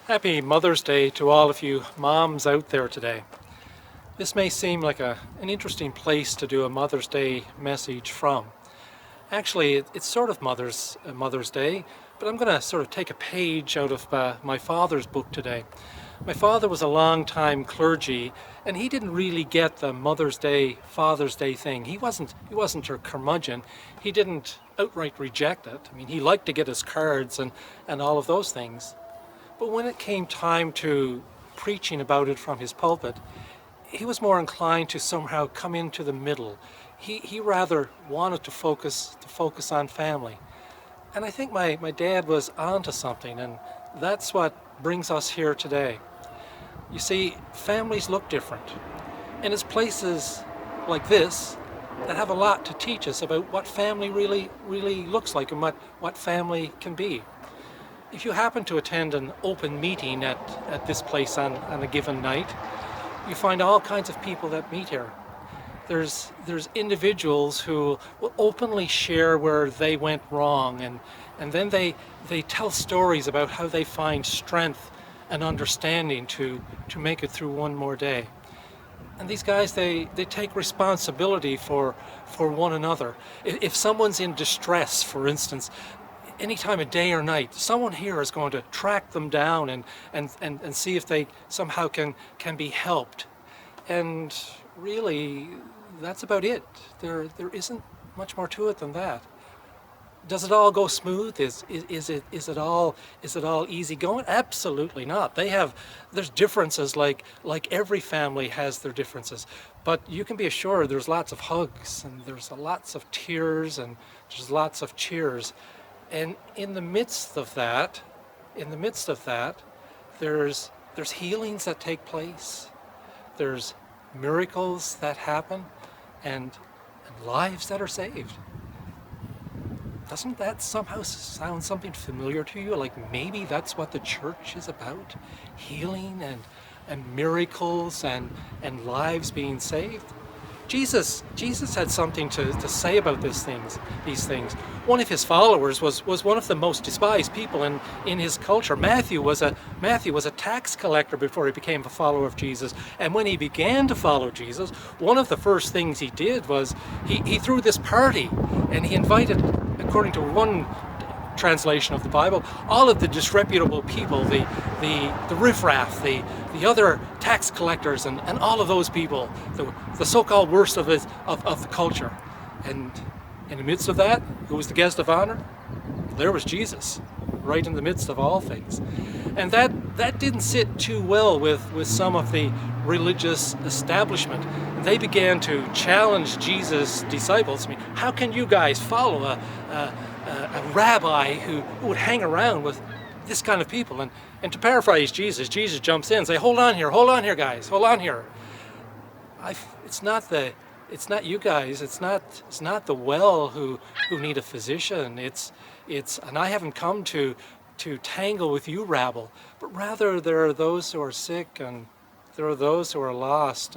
Happy Mother's Day to all of you moms out there today. This may seem like an interesting place to do a Mother's Day message from. Actually, it's sort of Mother's Day, but I'm going to sort of take a page out of my father's book today. My father was a long-time clergy, and he didn't really get the Mother's Day, Father's Day thing. He wasn't a curmudgeon. He didn't outright reject it. I mean, he liked to get his cards and all of those things. But when it came time to preaching about it from his pulpit, he was more inclined to somehow come into the middle. He rather wanted to focus on family. And I think my dad was onto something, and that's what brings us here today. You see, families look different. And it's places like this that have a lot to teach us about what family really looks like and what family can be. If you happen to attend an open meeting at this place on a given night, you find all kinds of people that meet here. There's individuals who will openly share where they went wrong, and then they tell stories about how they find strength and understanding to make it through one more day. And these guys, they take responsibility for one another. If someone's in distress, for instance, any time of day or night, someone here is going to track them down and see if they somehow can be helped. And really, that's about it. There isn't much more to it than that. Does it all go smooth? Is it all easy going? Absolutely not. There's differences like every family has their differences. But you can be assured there's lots of hugs, and there's lots of tears, and there's lots of cheers. And in the midst of that, there's healings that take place. There's miracles that happen, and lives that are saved. Doesn't that somehow sound something familiar to you? Like maybe that's what the church is about? Healing and miracles and lives being saved? Jesus had something to say about these things. One of his followers was one of the most despised people in his culture. Matthew was a tax collector before he became a follower of Jesus. And when he began to follow Jesus, one of the first things he did was he threw this party, and he invited, according to one translation of the Bible, all of the disreputable people, the riffraff, the other tax collectors, and all of those people, the so-called worst of the culture. And in the midst of that, who was the guest of honor? There was Jesus, right in the midst of all things. And that didn't sit too well with some of the religious establishment. They began to challenge Jesus' disciples. I mean, how can you guys follow a rabbi who would hang around with this kind of people? And to paraphrase Jesus jumps in and say, hold on here guys, hold on here. It's not you guys, it's not the well who need a physician. It's and I haven't come to tangle with you rabble, but rather there are those who are sick, and there are those who are lost,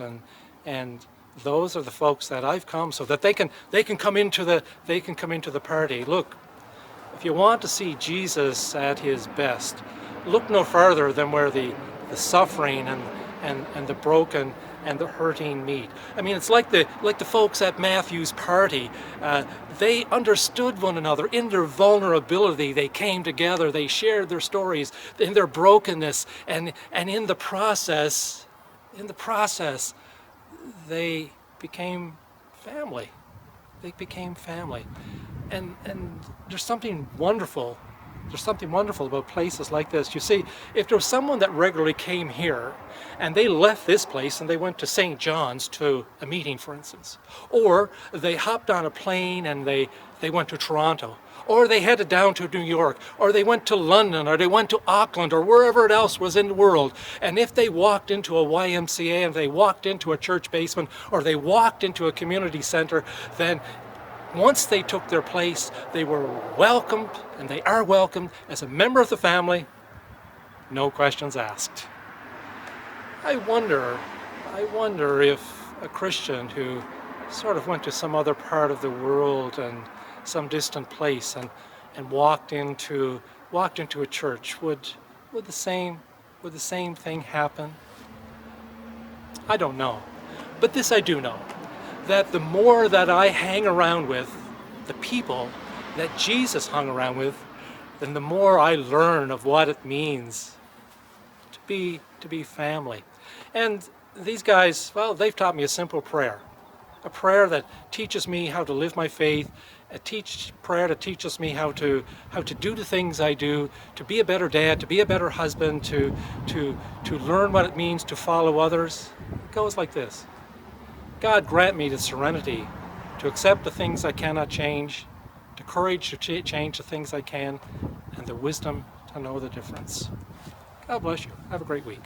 and those are the folks that I've come so that they can come into the party. Look, if you want to see Jesus at his best, look no farther than where the suffering and the broken and the hurting meet. I mean, it's like the folks at Matthew's party. They understood one another in their vulnerability. They came together. They shared their stories in their brokenness, and in the process, they became family. They became family, and there's something wonderful. There's something wonderful about places like this. You see, if there was someone that regularly came here and they left this place and they went to St. John's to a meeting, for instance, or they hopped on a plane and they went to Toronto, or they headed down to New York, or they went to London, or they went to Auckland, or wherever it else was in the world, and if they walked into a YMCA, and they walked into a church basement, or they walked into a community center, then once they took their place, they were welcomed, and they are welcomed as a member of the family, no questions asked. I wonder if a Christian who sort of went to some other part of the world and some distant place and walked into a church, would the same would the same thing happen? I don't know. But this I do know, that the more that I hang around with the people that Jesus hung around with, then the more I learn of what it means to be family. And these guys, well, they've taught me a simple prayer. A prayer that teaches me how to live my faith, a prayer that teaches me how to do the things I do, to be a better dad, to be a better husband, to learn what it means to follow others. It goes like this. God grant me the serenity to accept the things I cannot change, the courage to change the things I can, and the wisdom to know the difference. God bless you. Have a great week.